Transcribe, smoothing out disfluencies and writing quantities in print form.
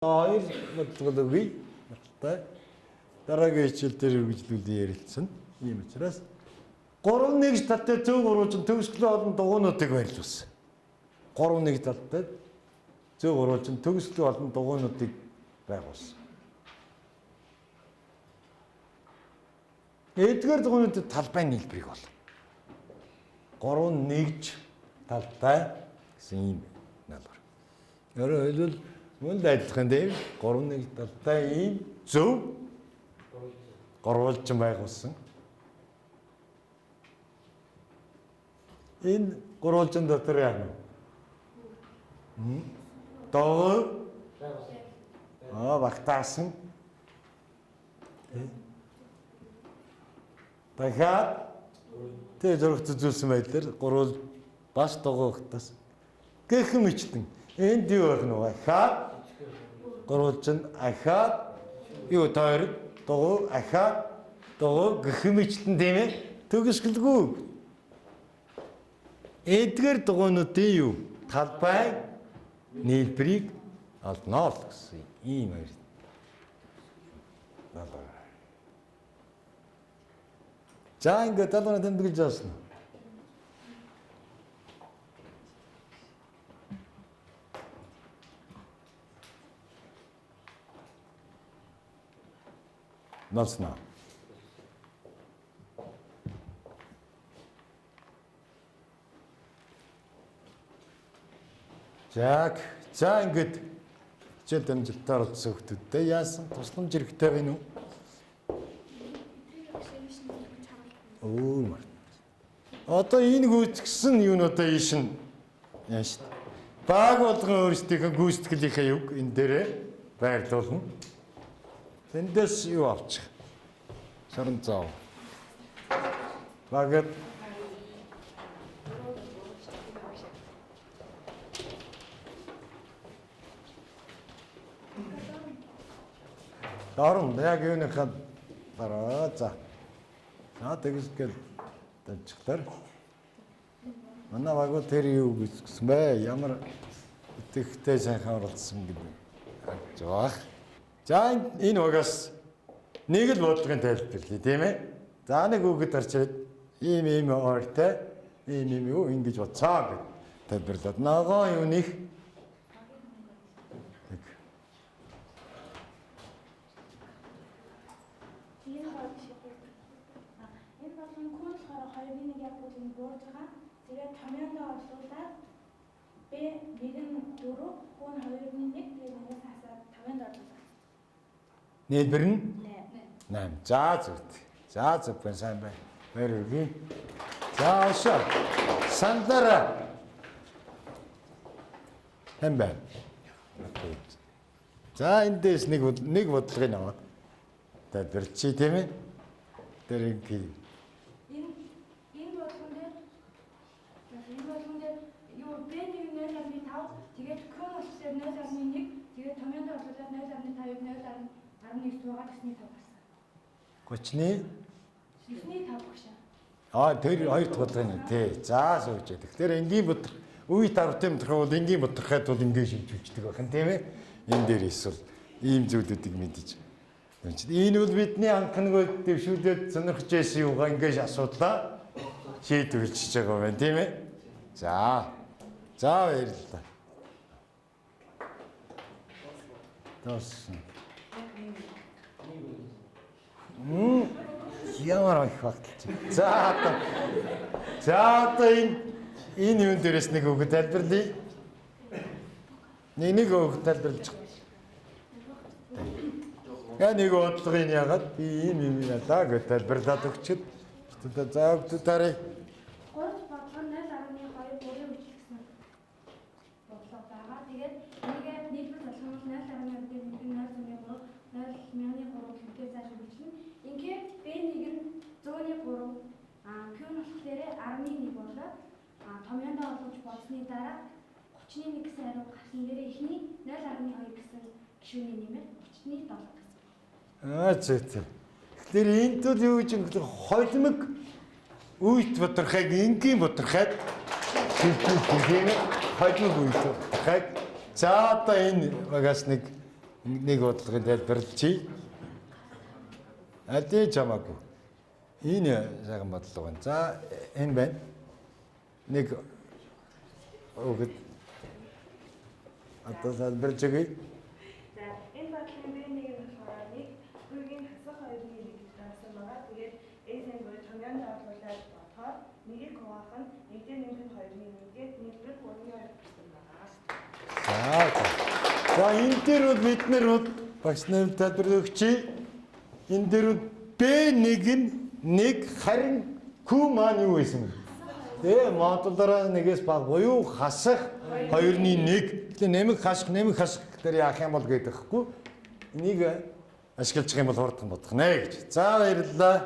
Хоёр бодлогогүй нартай дараагийн хичээл дээр үргэлжлүүлэн ярилцсан. Ийм учраас 3-1 талтай зөв оруулж төгсгөл олон дугуйнуудыг барьлуулсан. 3-1 талтай зөв оруулж төгсгөл олон дугуйнуудыг байгуулсан. Эдгээр дугуйнуудад талбайн нийлбэрийг бол 3-1 талтай гэсэн ийм нэлбэр. Өөрөөр хэлбэл мөн адилхан дээр 3-1 талтай ийм зөв гурвалжин байгуулсан. Энэ гурвалжин дотор яах вэ? Доо багтаасан. Дахиад тэр зурагт үзүүлсэн байдлаар гурвал бас доо багтаасан. Гэх мэтэн энд юу байх нь вэ? Ахаад гурвалжин ахаад юу тойр доо ахаад доо гэх мэтэн тийм ээ төгсгөлгүй. Эдгээр дугуйнуудын юу талбай нийлбэрийг олно л гэсэн ийм хоёр. За ингээд талбайд тэмдэглэж байна. Наснаа. За ингээд хичээл дамжуулалтаар олсон хүмүүстээ яасан тусламж хэрэгтэй байна уу? Одоо энэ гүйцэтгсэн юунуудаа ийш нь яаш. Баг болгон өөрсдийнхөө гүйцэтгэлийнхээ юг энэ дээрээ байрлуулна. Тэндээс юу авчих? Саран зав. Багт Дарам яг юуныхаа дараа за. Тэгсгэл тавьчихлаа. Манай багуу тэр юу гэсэн бэ? Ямар итгэвтэй сайхан оролцсон гэдэг харж байгаа. За энэ багаас нэг л бодлогын тайлбарлая тийм ээ. За нэг үгэд орчоод ийм ойртой ийм юу ингэж боцоо гэж тайлбарлаад ногоо юуных тэгээд томьёондоо орлуулад Б 1-4 хүн 2-1 тэгээд энэс хасаад томьёонд орлуулсан. Нийлбэр нь 8. За зөв сайн байна. Баярлалаа. За шаа. Сандара. Хэн бэ? За эндээс нэг бодлогын аваад тайлбарчи тийм ээ. Тэр ингэ тэгээд кон усээр 0.1 тэгээд томьёонд орлуулад 0.5 0.11 суугаад 9.5 гарсан. 30-ны 9.5 багшаа. Тэр хоёр дахь бодлогын тий. За сууж. Тэгэхээр энгийн бодлого үе тавтай бодлого бол энгийн бодлоход бол ингэ шилжүүлдэг байх нь тийм ээ. Энэ дээр эсвэл ийм зүйлүүдийг мэдэж. Энэ бол бидний анхныгоо дэвшүүлээд сонирхож байсан юугаа ингэ асуудлаа шийдвэрлэж байгаа байна тийм ээ. За баярлалаа. Тос. Ямар их багтчих. За одоо энэ юун дээрээс нэг үг тайлбарлая. Нэг үг тайлбарлаж. Нэг бодлогын ягаад би ийм надаа гэж тайлбарлаад өгчөд. За өгдөрэй. Томьёондоо оруулж болсны дараа 31 гэсэн хариу гарсан дээрээ эхний 0.2 гэсэн гишүүний нэмэр 37 гэсэн. Зөө. Тэгэхээр энэ тул юу гэж юм холимог үйт бодрохыг энгийн бодроход шилжүүлэх юм. Холимог үйт бодрохыг за одоо энэ багаас нэг нэг бодлогын тайлбарлчихъя. Аль чамаагүй. Энэ сайхан бодлого байна. За энэ байна. Нэг өгд одоо тайлбарлаж өгье. За энэ бодлогын дээр нэг нь болохоор нэг үеийн хасах хоёрын нэг таасан байгаа. Тэгээд эзэн гоо томьёон дадлуулаад бодохоор нэгийг хуваах нь нэгдээ нэмэх хоёрын нэгээд нэгдэл гурван хоёр гэсэн байгаа. За энэ дээр бол бид нэр багш нар тайлбар өгчий. Энэ дээр B1 нь нэг харин Q маань юу байсан бэ? Тэгээ модулаараа нэгээс баг буюу хасах 2-1. Тэгээ нэмэх хасах дээр яах юм бол гэдэг хэвгүй. Энийг ашиглаж байгаа юм бол хурдан бодох нэ гэж. За баярлалаа.